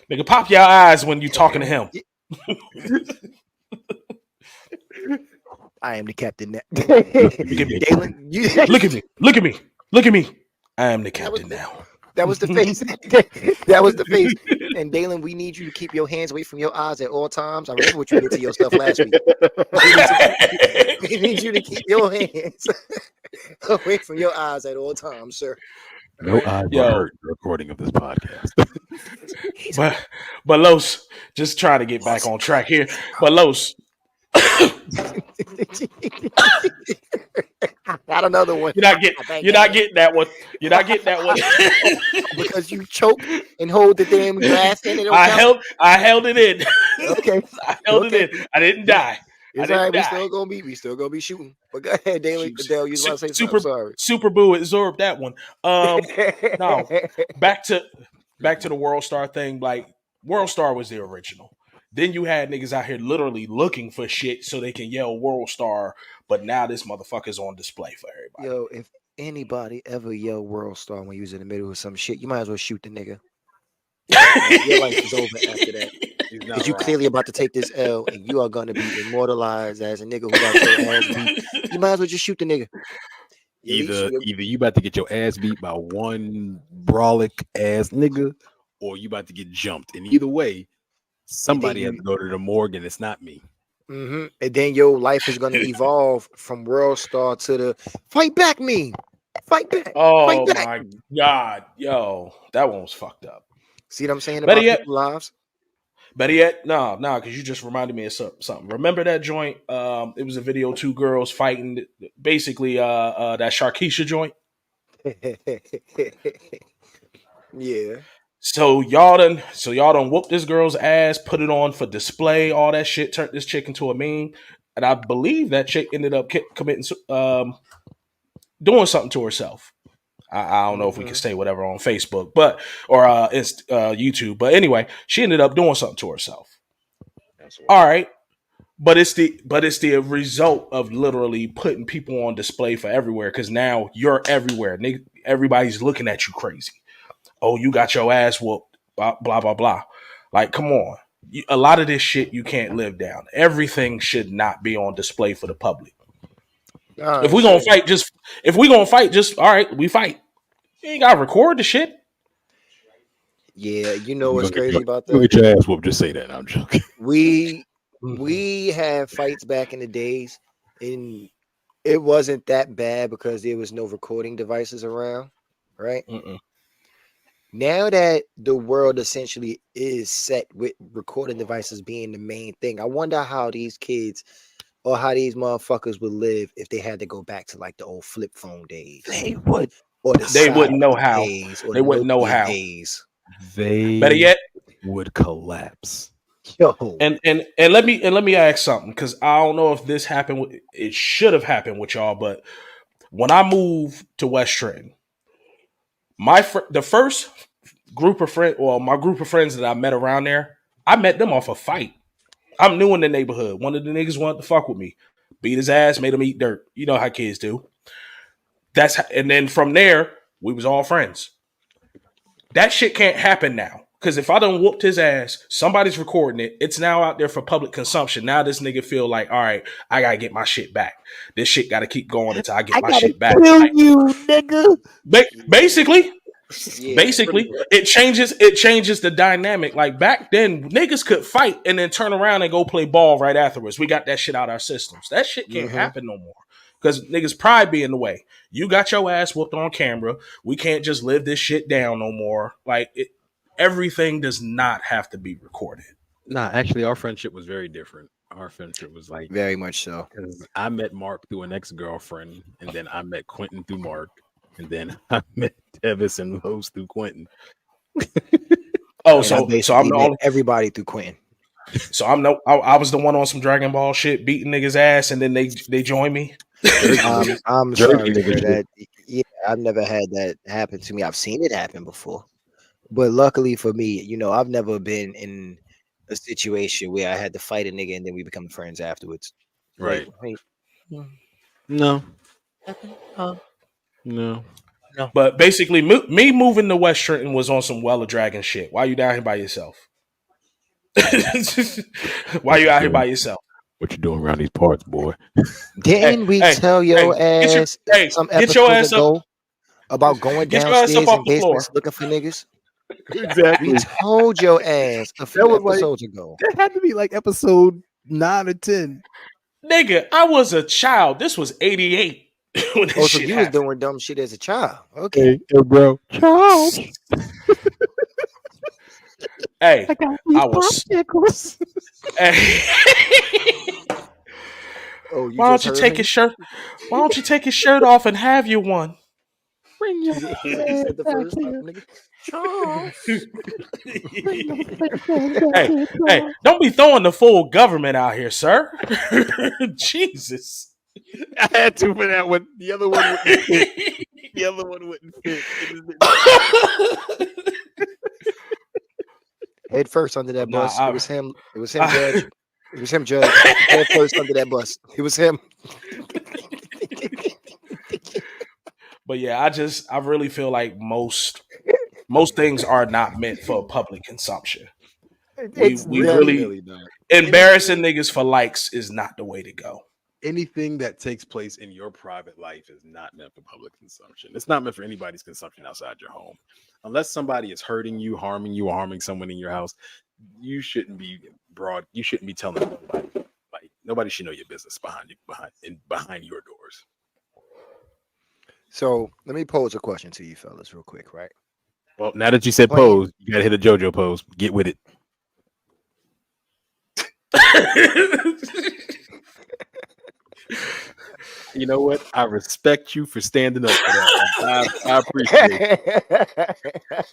Nigga, pop your eyes when you talking to him. I am the captain now. Look at me. Dalen, Look at me. Look at me. Look at me. I am the captain now. that was the face. That was the face. And Dalen, we need you to keep your hands away from your eyes at all times. I remember what you did to yourself last week. We need you to keep your hands away from your eyes at all times, sir. No eyes Yo. were hurt the recording of this podcast. But Los, just trying to get back on track here. But Los, Got another one. you're not getting that one. You're not getting that one. Because you choke and hold the damn glass in. I held it in. Okay. I held it in. I didn't die. It's I all right. didn't We still gonna be shooting. But go ahead, Dale. Shoot. Dale, you want to say Super- something? Sorry. Super Boo absorbed that one. No. Back to the World Star thing. Like World Star was the original. Then you had niggas out here literally looking for shit so they can yell World Star, but now this motherfucker's on display for everybody. Yo, if anybody ever yell World Star when you was in the middle of some shit, you might as well shoot the nigga. Your life is over after that. Because you clearly about to take this L and you are gonna be immortalized as a nigga who got your ass beat. You might as well just shoot the nigga. Either you about to get your ass beat by one brolic ass nigga, or you about to get jumped. And either way, somebody has to go to the morgue, and it's not me. And then your life is gonna evolve from World Star to the fight back me. Fight back. Oh Fight back. my god, yo, that one was fucked up. See what I'm saying Better about yet- people's lives? Better yet, no, because you just reminded me of something. Remember that joint? It was a video, two girls fighting, basically that Sharkeisha joint. Yeah. So y'all done whooped this girl's ass, put it on for display, all that shit, turned this chick into a meme, and I believe that chick ended up committing, doing something to herself. I don't know if we can say whatever on Facebook, but or YouTube. But anyway, she ended up doing something to herself. All right. But it's the result of literally putting people on display for everywhere, because now you're everywhere. Everybody's looking at you crazy. Oh, you got your ass whooped. Blah blah blah blah. Like, come on. A lot of this shit you can't live down. Everything should not be on display for the public. If we're gonna fight, just all right, we fight. You ain't gotta record the shit. Yeah, you know what's crazy about You that? get your ass whooped. Just say that. I'm joking. We had fights back in the days, and it wasn't that bad because there was no recording devices around, right? Now that the world essentially is set with recording devices being the main thing, I wonder how these kids or how these motherfuckers would live if they had to go back to like the old flip phone days. They would. Or the They wouldn't know how. days, or They the wouldn't know Nokia how. days. They Better yet, would collapse. Yo, and let me ask something, because I don't know if this happened. It should have happened with y'all, but when I moved to West Trenton, the first group of friends, well, my group of friends that I met around there, I met them off a fight. I'm new in the neighborhood. One of the niggas wanted to fuck with me, beat his ass, made him eat dirt. You know how kids do. And then from there, we was all friends. That shit can't happen now. Because if I done whooped his ass, somebody's recording it. It's now out there for public consumption. Now this nigga feel like, all right, I gotta get my shit back. This shit gotta keep going until I get my shit back. Kill you, nigga. Basically, yeah, basically, it changes the dynamic. Like back then, niggas could fight and then turn around and go play ball right afterwards. We got that shit out our systems. That shit can't happen no more. Because niggas' pride be in the way. You got your ass whooped on camera. We can't just live this shit down no more. Like, everything does not have to be recorded. Nah, actually, our friendship was very different. Our friendship was like, very much so. because I met Mark through an ex-girlfriend, and then I met Quentin through Mark, and then I met Tevis and Rose through Quentin. Oh, And I so I'm basically the met only. everybody through Quentin. So I was the one on some Dragon Ball shit, beating niggas ass, and then they join me. I'm Jerky sorry nigga for shit. that. Yeah, I've never had that happen to me. I've seen it happen before, but luckily for me, you know, I've never been in a situation where I had to fight a nigga and then we become friends afterwards. Right. Like, No. No. But basically, me moving to West Trenton was on some Well of Dragon shit. Why you down here by yourself? Why you out here by yourself? What you doing around these parts, boy? didn't we tell your ass some get your episodes ass up. ago about going Get your ass downstairs up off in the floor. basements looking for niggas? Exactly. We told your ass a few was like- episodes ago. That had to be like episode 9 or 10. Nigga, I was a child. This was 88 when this Oh, so shit you was happened. doing dumb shit as a child. Okay. Hey, bro. Charles. Hey, I got I was. Hey. Oh, you Why don't just you heard take me? his shirt? Why don't you take his shirt off and have you one? Bring your He said the first time, nigga. Hey, don't be throwing the full government out here, sir. Jesus. I had to for that one. The other one wouldn't fit. The other one wouldn't fit. Head first under that Nah, bus. I- It was him, Judge. It was him, Judge. Head first under that bus. It was him. But yeah, I really feel like most things are not meant for public consumption. We really not. embarrassing niggas for likes is not the way to go. Anything that takes place in your private life is not meant for public consumption. It's not meant for anybody's consumption outside your home. Unless somebody is hurting you, or harming someone in your house, you shouldn't be you shouldn't be telling nobody. Like, nobody should know your business behind your doors. So let me pose a question to you fellas real quick, right? Well, now that you said Playing. pose, you gotta hit a JoJo pose. Get with it. You know what? I respect you for standing up for that. I appreciate it.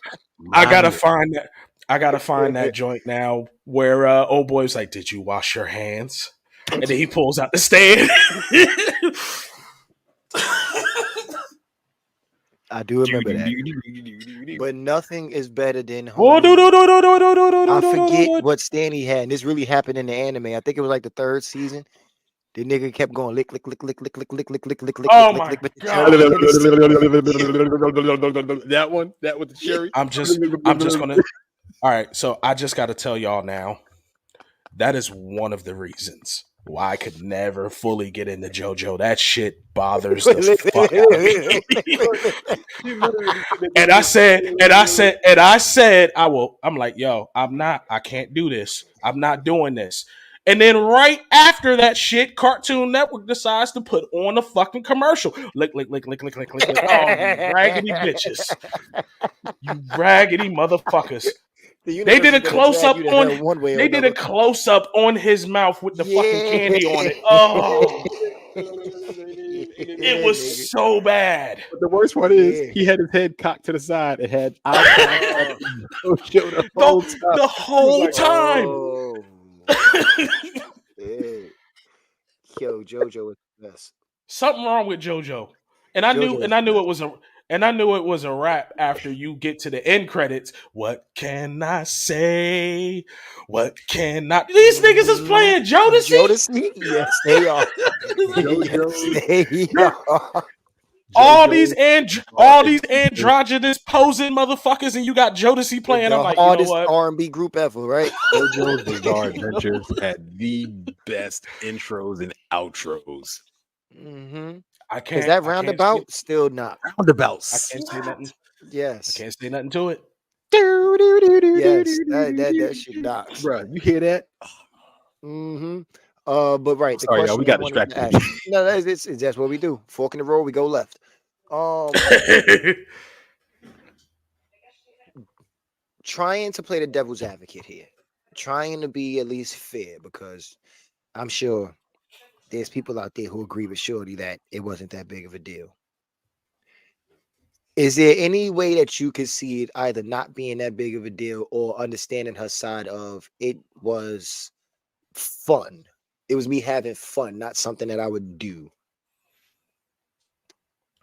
I gotta find that. I gotta find that joint now where old boy's like, "Did you wash your hands?" And then he pulls out the stand. I do remember that. But nothing is better than Oh, I forget what Stanley had, and this really happened in the anime. I think it was like the 3rd season. The nigga kept going lick, lick, lick, lick, lick, lick, lick, lick, lick, lick, lick, Oh lick, my lick, with the God. cherry in his- that with the cherry. I'm just gonna. All right, so I just got to tell y'all now. That is one of the reasons why I could never fully get into JoJo. That shit bothers the fuck out of me. And I said, I will. I'm like, yo, I can't do this. I'm not doing this. And then right after that shit, Cartoon Network decides to put on a fucking commercial. Lick, lick, lick, lick, lick, lick, lick, lick. Oh, you raggedy bitches. You raggedy motherfuckers. They did a close up on one way. They did a close up on his mouth with the fucking candy on it. Oh, it was so bad. But the worst part is he had his head cocked to the side and had eye contact The whole time. Oh. Yeah. Yo, JoJo is the best. Something wrong with JoJo. And I knew it was a wrap after you get to the end credits. What can I say? What can I? These niggas is playing Jodeci. Jodeci? Yes, they are. Yes, they are. All these androgynous posing motherfuckers, and you got Jodeci playing. I'm like, you know hardest what? R&B group ever, right? JoJo's Bizarre Adventures had the best intros and outros. Mm-hmm. I Because that roundabout still not. Roundabouts. I can't say nothing. Yes. I can't say nothing to it. Yes, that shit knocks. Bro, you hear that? Mm-hmm. But right, Sorry, y'all, we got distracted. No, that's what we do. Fork in the road, we go left. Trying to play the devil's advocate here, trying to be at least fair, because I'm sure there's people out there who agree with Shorty that it wasn't that big of a deal. Is there any way that you could see it either not being that big of a deal or understanding her side of it was fun? It was me having fun, not something that I would do.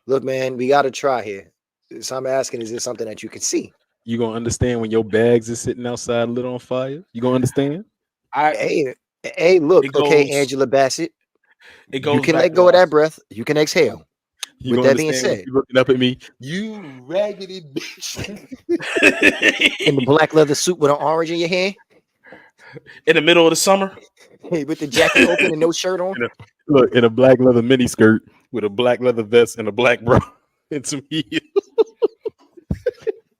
Look, man, we got to try here. So I'm asking, is this something that you can see? You gonna understand when your bags is sitting outside lit on fire? You gonna understand? Hey, look, okay, Angela Bassett. It goes. You can let go of that breath. You can exhale. You With that being said, you looking up at me, you raggedy bitch. In the black leather suit with an orange in your hand, in the middle of the summer, with the jacket open and no shirt on. Look, in a black leather mini skirt with a black leather vest and a black bra and some heels.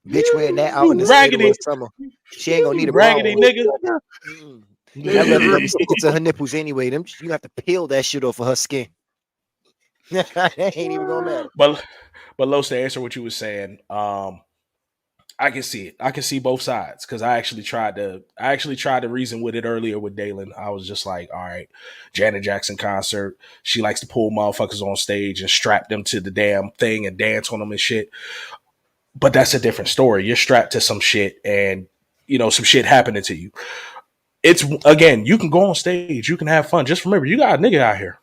Bitch wearing that out in the middle of summer. She ain't gonna need a raggedy nigga. That leather be sticking to her nipples anyway. You have to peel that shit off of her skin. That ain't even gonna matter. But Los, to answer what you were saying, I can see it. I can see both sides because I actually tried to reason with it earlier with Dalen. I was just like, all right, Janet Jackson concert. She likes to pull motherfuckers on stage and strap them to the damn thing and dance on them and shit. But that's a different story. You're strapped to some shit and some shit happening to you. It's again, you can go on stage, you can have fun. Just remember, you got a nigga out here.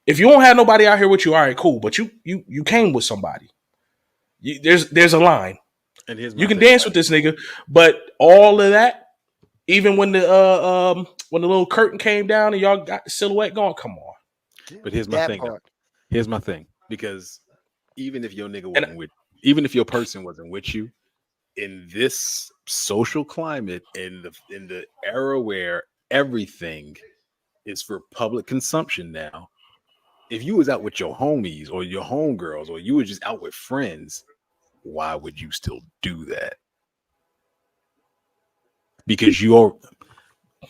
If you don't have nobody out here with you, all right, cool. But you came with somebody. There's a line. And you can dance with this nigga, but all of that, even when the little curtain came down and y'all got the silhouette going, come on. But here's my thing. Here's my thing. Because even if your nigga wasn't even if your person wasn't with you, in this social climate, in the era where everything is for public consumption now, if you was out with your homies or your homegirls or you were just out with friends, why would you still do that? Because you are.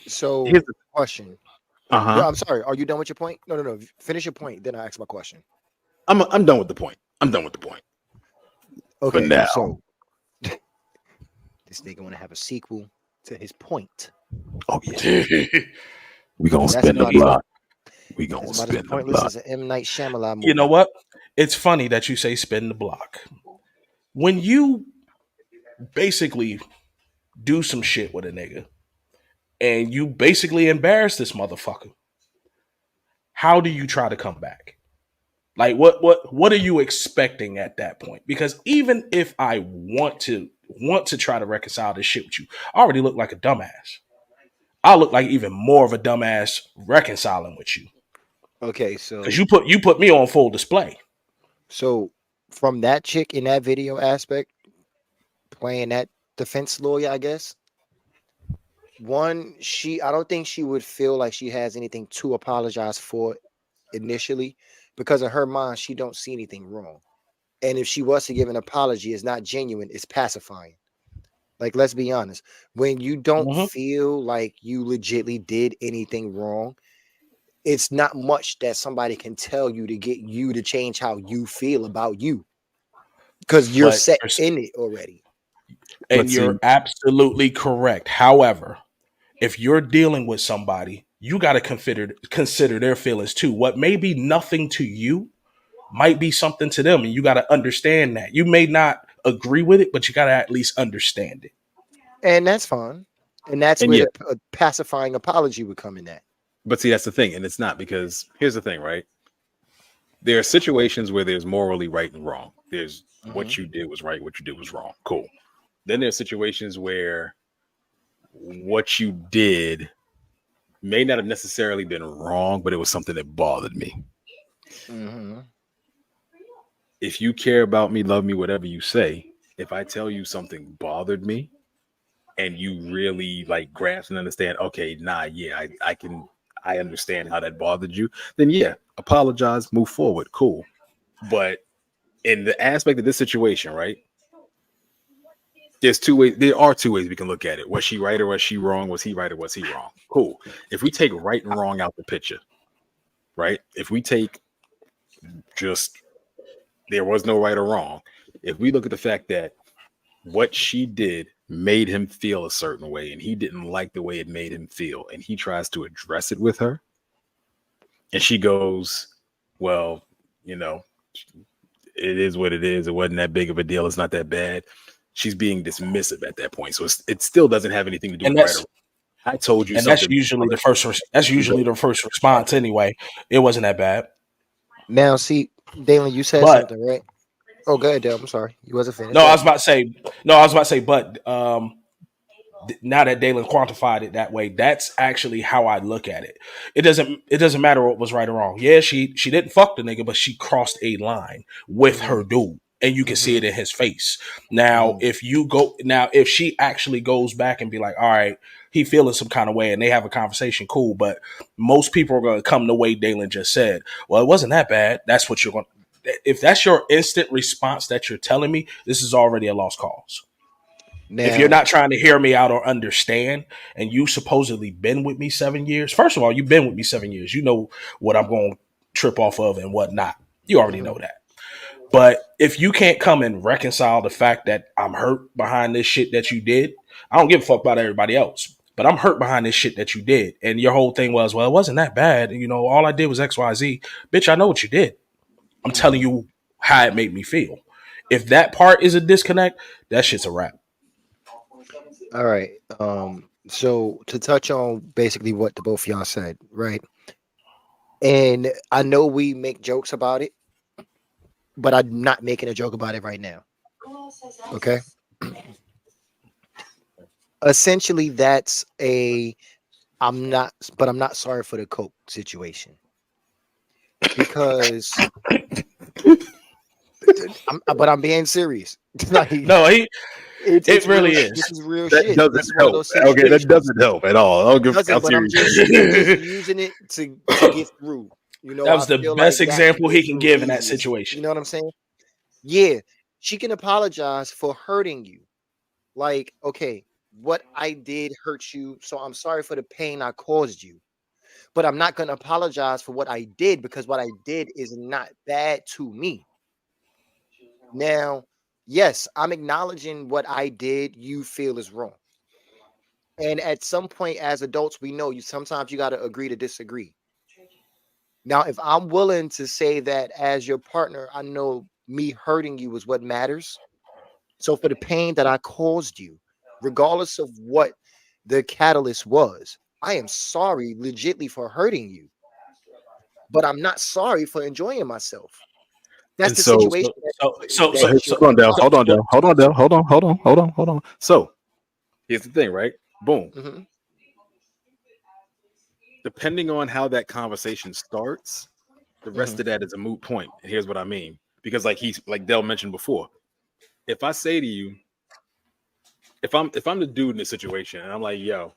So here's the question. Uh-huh. Yeah, I'm sorry. Are you done with your point? No. Finish your point. Then I ask my question. I'm done with the point. Okay. For now. So this nigga want to have a sequel to his point. Oh yeah. We gonna spin the block. We gonna spin the block. As an M. Night Shyamalan movie. You know what? It's funny that you say spin the block. When you basically do some shit with a nigga and you basically embarrass this motherfucker, how do you try to come back? Like what are you expecting at that point? Because even if I want to try to reconcile this shit with you, I already look like a dumbass. I look like even more of a dumbass reconciling with you. Okay, Because you put me on full display. so from that chick in that video aspect, playing that defense lawyer, I guess. One, I don't think she would feel like she has anything to apologize for initially, because in her mind, she don't see anything wrong. And if she was to give an apology, it's not genuine, it's pacifying. Like, let's be honest. When you don't Mhm. feel like you legitly did anything wrong, it's not much that somebody can tell you to get you to change how you feel about you, because you're But set in it already. and But see, you're absolutely correct. However, if you're dealing with somebody, you got to consider their feelings too. What may be nothing to you might be something to them, and you got to understand that. You may not agree with it, but you got to at least understand it. And that's fine. And that's and where yeah, the pacifying apology would come in at. but see, that's the thing, and it's not, because here's the thing, right? There are situations where there's morally right and wrong. There's what you did was right, what you did was wrong. Cool. Then there's situations where what you did may not have necessarily been wrong, but it was something that bothered me. Mm-hmm. If you care about me, love me, whatever you say, if I tell you something bothered me and you really like grasp and understand, okay, nah, yeah, I understand how that bothered you, then yeah, apologize, move forward, cool. But in the aspect of this situation, right? There's two ways. There are two ways we can look at it. Was she right or was she wrong? Was he right or was he wrong? Cool. If we take right and wrong out the picture, right? If we take just there was no right or wrong, if we look at the fact that what she did made him feel a certain way and he didn't like the way it made him feel, and he tries to address it with her, and she goes, well, you know, it is what it is. It wasn't that big of a deal. It's not that bad. She's being dismissive at that point. So it still doesn't have anything to do And with right or that's wrong. I told you and that's something. usually that's usually the first response anyway. It wasn't that bad. Now, see, Dalen, you said But something, right? Oh, go ahead, Dale. I'm sorry. You wasn't finished. no, I was about to say but now that Dalen quantified it that way, that's actually how I look at it. It doesn't matter what was right or wrong. Yeah, she didn't fuck the nigga, but she crossed a line with her dude, and you can see it in his face. Now, if she actually goes back and be like, all right, he feeling some kind of way, and they have a conversation, cool. But most people are going to come the way Dalen just said. Well, it wasn't that bad. That's what you're going. If that's your instant response that you're telling me, this is already a lost cause. Now, If you're not trying to hear me out or understand, and you supposedly been with me 7 years, first of all, you've been with me 7 years. You know what I'm going to trip off of and what not. You already know that. But if you can't come and reconcile the fact that I'm hurt behind this shit that you did, I don't give a fuck about everybody else. But I'm hurt behind this shit that you did. And your whole thing was, well, it wasn't that bad. You know, all I did was XYZ. Bitch, I know what you did. I'm telling you how it made me feel. If that part is a disconnect, that shit's a wrap. all right. So to touch on basically what the both of y'all said, right? And I know we make jokes about it, but I'm not making a joke about it right now. Okay. Essentially, that's I'm not sorry for the coke situation, because I'm being serious. Like, No, it really real, is. This is real That shit. doesn't This is one of help. those Okay, that situations. doesn't help at all. I'll give Doesn't, but I'm just using it to get through. You know, That was I the feel best like that example can he get can through give in that easiest. situation. You know what I'm saying? Yeah, she can apologize for hurting you. Like, okay, what I did hurt you, so I'm sorry for the pain I caused you. But I'm not going to apologize for what I did, because what I did is not bad to me. Now, yes, I'm acknowledging what I did, you feel is wrong. And at some point as adults, we know sometimes you got to agree to disagree. Now, if I'm willing to say that as your partner, I know me hurting you is what matters. So for the pain that I caused you, regardless of what the catalyst was, I am sorry legitly for hurting you. But I'm not sorry for enjoying myself. That's And the so- situation. So hold on, Dale. Hold on, Dale. Hold on, Dale. Hold on. So here's the thing, right? Boom. Mhm. Depending on how that conversation starts, the rest of that is a moot point. And here's what I mean. Because like Dell mentioned before, if I say to you, if I'm the dude in the situation and I'm like, yo,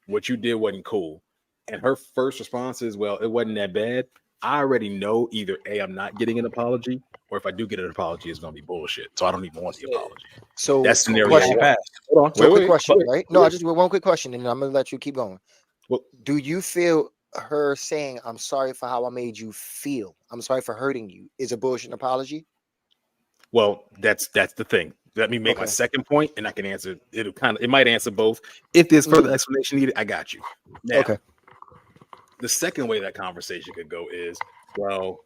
what you did wasn't cool, and her first response is, well, it wasn't that bad, I already know either A, I'm not getting an apology, or if I do get an apology, it's gonna be bullshit. So I don't even want the apology. So That's scenario question. one. Hold on. So quick Wait, question, wait. right? No, I just one quick question, and I'm gonna let you keep going. Well- Do you feel her saying "I'm sorry for how I made you feel"? I'm sorry for hurting you is a bullshit apology? Well, that's the thing. Let me make my Okay. second point, and I can answer. It might answer both. If there's further explanation needed, I got you. Now, Okay. the second way that conversation could go is, well,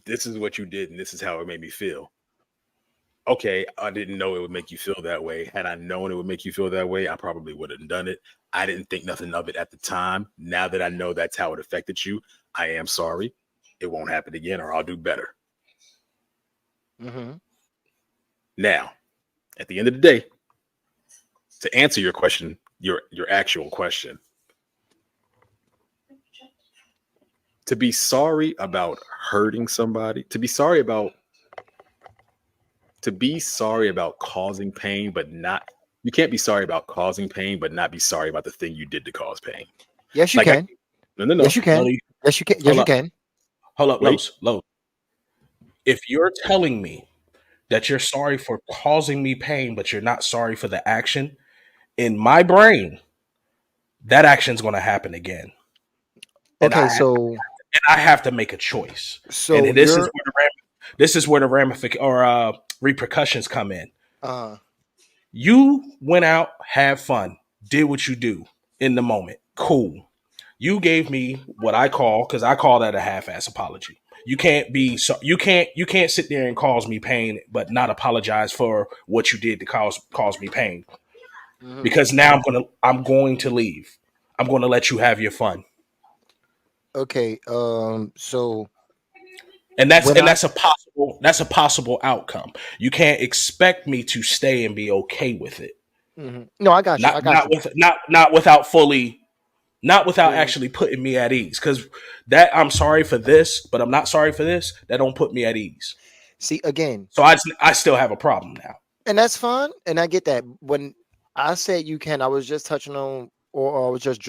this is what you did, and this is how it made me feel. Okay, I didn't know it would make you feel that way. Had I known it would make you feel that way, I probably would have done it. I didn't think nothing of it at the time. Now that I know that's how it affected you, I am sorry. It won't happen again, or I'll do better. Mm-hmm. Now, at the end of the day, to answer your question, your actual question, to be sorry about hurting somebody, to be sorry about causing pain, but not, you can't be sorry about causing pain, but not be sorry about the thing you did to cause pain. Yes, you Like, can. No. Yes, you can. No, Yes, you can. Yes, Hold you up. can. hold up, Wait. Los. If you're telling me that you're sorry for causing me pain, but you're not sorry for the action, in my brain, that action's going to happen again. And Okay, so I have to make a choice. so And this is you're where the repercussions come in. uh You went out, had fun, did what you do in the moment. Cool. You gave me what I call, because I call that a half-ass apology. You can't you can't sit there and cause me pain, but not apologize for what you did to cause me pain. mhm. Because now I'm going to leave. I'm going to let you have your fun. Okay, so And that's when and I that's a possible outcome. You can't expect me to stay and be okay with it. no, I got you. I got you. Not without Mhm. actually putting me at ease. Because that I'm sorry for this, but I'm not sorry for this. That don't put me at ease. See again, So I still have a problem now. and that's fine, and I get that. When I said you can, I was just touching on, or I was just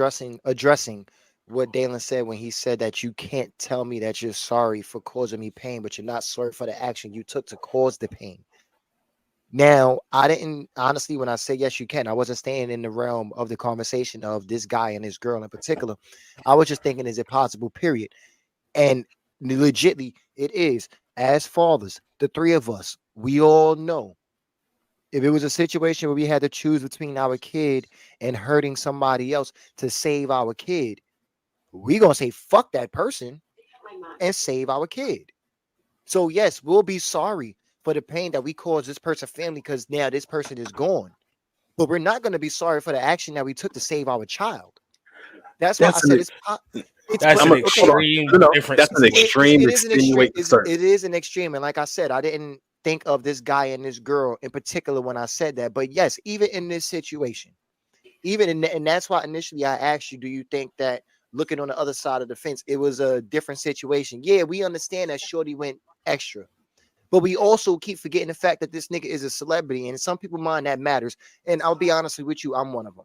addressing what Dalen said when he said that you can't tell me that you're sorry for causing me pain, but you're not sorry for the action you took to cause the pain. Now, I didn't honestly, when I say yes, you can, I wasn't staying in the realm of the conversation of this guy and this girl in particular. I was just thinking, is it possible, period? And legitly, it is. As fathers, the three of us, we all know if it was a situation where we had to choose between our kid and hurting somebody else to save our kid, we gonna say fuck that person and save our kid. So yes, we'll be sorry for the pain that we caused this person's family because now this person is gone. But we're not going to be sorry for the action that we took to save our child. That's why I That's said an, it's That's an okay. extreme no, difference. that's an extreme It is an extreme. extenuating circumstance. It is an extreme, and like I said, I didn't think of this guy and this girl in particular when I said that. But yes, even in this situation, and that's why initially I asked you, do you think that looking on the other side of the fence, it was a different situation? Yeah, we understand that Shorty went extra. But we also keep forgetting the fact that this nigga is a celebrity, and in some people's mind that matters. And I'll be honest with you, I'm one of them.